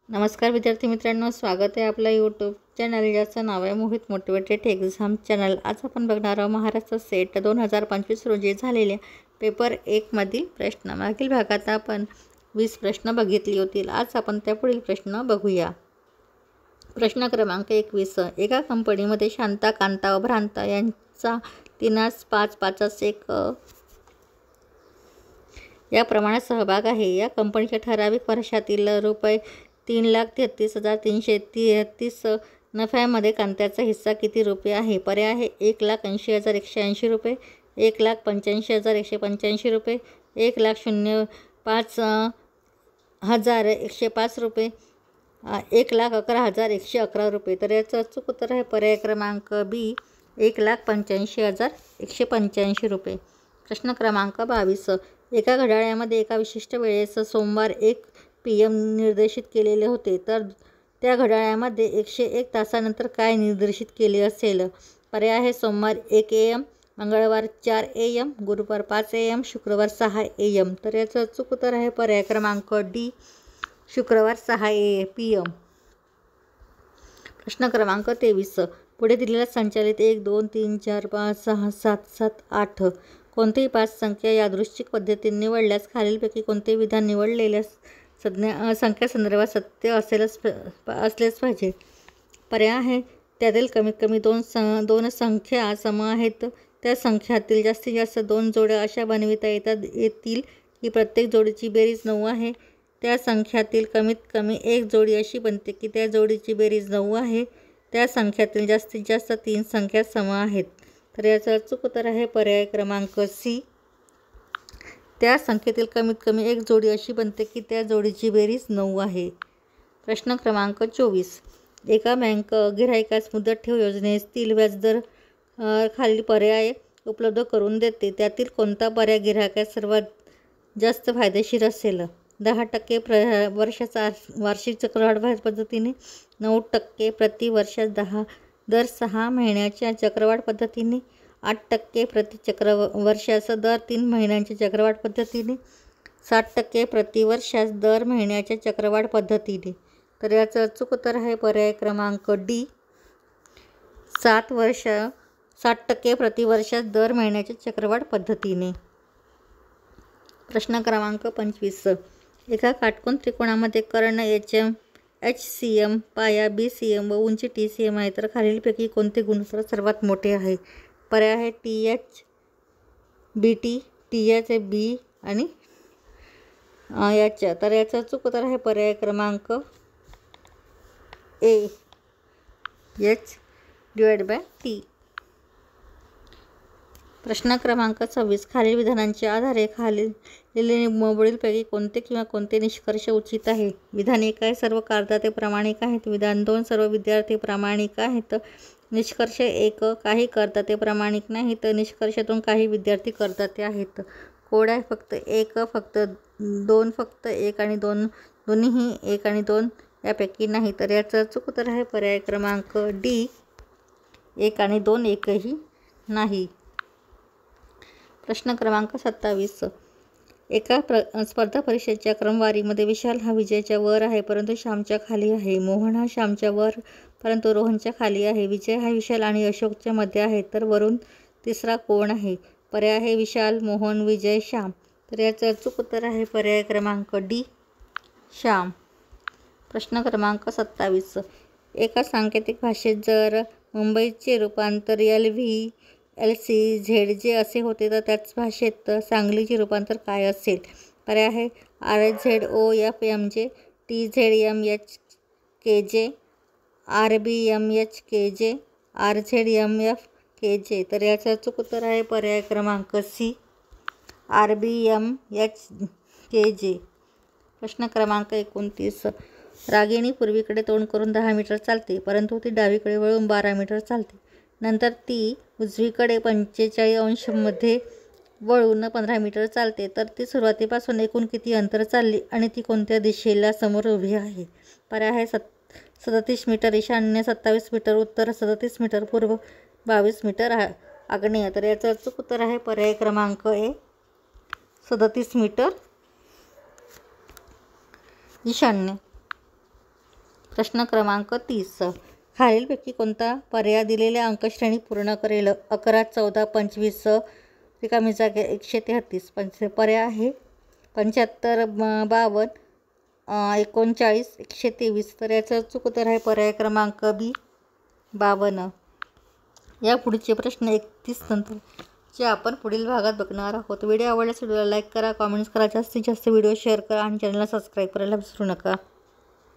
नमस्कार विद्यार्थी मित्रांनो, स्वागत आहे आपल्या यूट्यूब चॅनल ज्याचं नाव आहे मोहित मोटिवेटेड एक्झाम चॅनल। आज आपण बघणार आहोत महाराष्ट्र सेट 2025 रोजी झालेल्या पेपर 1 मधील प्रश्न। मागील भागात आपण 20 प्रश्न बघितली होतील। आज आपण त्यापुढील प्रश्न बघूया। प्रश्न क्रमांक 21। एका कंपनीमध्ये शांता, कांता व भ्रांता यांचा 3,5,5,1 या प्रमाणात सहभाग आहे। या कंपनीच्या ठराविक वर्षातील रुपये 3,33,333 नफ्यामध्ये कांत्याचा हिस्सा किती रुपये आहे? पर्याय आहे 1,80,180 रुपये, 1,85,185 रुपये, 1,05,105 रुपये, 1,11,111 रुपये। तर याचं अचूक उत्तर आहे पर्याय क्रमांक बी, 1,85,185 रुपये। प्रश्न क्रमांक 22। एका घड्याळामध्ये एका विशिष्ट वेळेस सोमवार 1 PM निर्देशित केलेले होते, तर त्या घड्याळामध्ये 101 तासानंतर काय निर्देशित केले असेल? पर्याय आहे सोमवार 1 AM, मंगळवार 4 AM, गुरुवार 5 AM, शुक्रवार 6 AM। तर याचं अचूक उत्तर आहे पर्याय क्रमांक डी, शुक्रवार 6 PM। प्रश्न क्रमांक 23। पुढे दिलेला संचालित 1 2 3 4 5 6 7 7 8 कोणतेही 5 संख्या यादृच्छिक पद्धतीने निवडल्यास खालीलपैकी कोणते विधान निवडलेल्या संख्यासंदर्भात सत्य असलेच पाहिजे? पर्याय आहे त्यातील कमीत कमी दोन संख्या सम आहेत, त्या संख्यातील जास्तीत जास्त 2 जोड्या अशा बनविता येतील की प्रत्येक जोडीची बेरीज 9 आहे, त्या संख्यातील कमीत कमी एक जोडी अशी बनते की त्या जोडीची बेरीज 9 आहे, त्या संख्यातील जास्तीत जास्त 3 संख्या सम आहेत। तर याचं अचूक उत्तर आहे पर्याय क्रमांक सी, त्या संख्येतील कमीत कमी एक जोडी अशी बनते की त्या जोडीची बेरीज 9 आहे। प्रश्न क्रमांक 24। एका बँक गिऱ्हाईकास मुदत ठेव योजनेतील व्याजदर खालील पर्याय उपलब्ध करून देते, त्यातील कोणता पर्याय गिऱ्हाईकास सर्वात जास्त फायदेशीर असेल? 10% वर्षाचा वार्षिक चक्रवाढ व्याज पद्धतीने, 9% प्रति वर्षास दर 6 महिन्याच्या चक्रवाढ पद्धतीने, 8% प्रति वर्षास दर 3 महिन्यांच्या चक्रवाढ पद्धतीने, 60% प्रति वर्षास दर महिन्याच्या चक्रवाढ पद्धतीने। तर याचं अचूक उत्तर आहे पर्याय क्रमांक डी, 60% प्रति वर्षास दर महिन्याच्या चक्रवाढ पद्धतीने। प्रश्न क्रमांक 25। एका काटकोन त्रिकोणामध्ये कर्ण HCM, पाया BCM व उंची TCM आहे, तर खालीलपैकी कोणते गुणोत्तर सर्वात मोठे आहे? पर्याय आहे THBT, THB आणि याच्या। तर याचं अचूक उत्तर आहे पर्याय क्रमांक ए, H/T। प्रश्न क्रमांक 26। खालील विधानांच्या आधारे पुढीलपैकी कोणते किंवा कोणते निष्कर्ष उचित आहे? विधान 1 आहे सर्व करदाते प्रामाणिक आहेत, विधान 2 सर्व विद्यार्थी प्रामाणिक आहेत, निष्कर्ष 1 काही करदाते प्रामाणिक नाहीत, निष्कर्ष 2 काही विद्यार्थी करदाते आहेत। कोड आहे फक्त 1, फक्त 2, फक्त 1 आणि 2, दोन्हीही 1 आणि 2 यापैकी नाही। तर याचं अचूक उत्तर आहे पर्याय क्रमांक डी, 1 आणि 2 एकही नाही। प्रश्न क्रमांक 27। एका स्पर्धा परीक्षेच्या क्रमवारीमध्ये विशाल हा विजयच्या वर आहे परंतु श्यामच्या खाली आहे, मोहन हा श्यामच्या वर परंतु रोहनच्या खाली आहे, विजय हा विशाल आणि अशोकच्या मध्ये आहे, तर वरून तिसरा कोण आहे? पर्याय आहे विशाल, मोहन, विजय, श्याम। तर याचं अचूक उत्तर आहे पर्याय क्रमांक डी, श्याम। प्रश्न क्रमांक 27। एका सांकेतिक भाषेत जर मुंबईचे रूपांतर LVLCZJ असे होते, तर त्याच भाषेत सांगलीचे रूपांतर काय असेल? पर्याय आहे RZOFMJ, TZMHKJ, RBMHKJ, RZMFKJ। तर याचं अचूक उत्तर आहे पर्याय क्रमांक सी, RBMHKJ। प्रश्न क्रमांक 29। रागिणी पूर्वीकडे तोंड करून 10 मीटर चालते, परंतु ती डावीकडे वळून 12 मीटर चालते, नंतर ती उजवीकडे 45 अंशांमध्ये वळून 15 मीटर चालते, तर ती सुरुवातीपासून एकूण किती अंतर चालली आणि ती कोणत्या दिशेला समोर उभी आहे? पर्याय आहे 37 मीटर ईशान्य, 27 मीटर उत्तर, 37 मीटर पूर्व, 22 मीटर आग्नेय। तर याचं अचूक उत्तर आहे पर्याय क्रमांक ए, 37 मीटर ईशान्य। प्रश्न क्रमांक 30. खालीलपैकी कोणता पर्याय दिलेल्या अंकश्रेणी पूर्ण करेल? 11, 14, 25, रिकामी जागा 133. पर्याय आहे 75, 52, 39, 123. तर याचं अचूक उत्तर आहे पर्याय क्रमांक बी 52. या पुढचे प्रश्न 31 नंतर जे आपण पुढील भागात बघणार आहोत. व्हिडिओ आवडल्यास व्हिडिओला लाईक करा, कॉमेंट्स करा, जास्तीत जास्त व्हिडिओ शेअर करा आणि चॅनलला सबस्क्राईब करायला विसरू नका.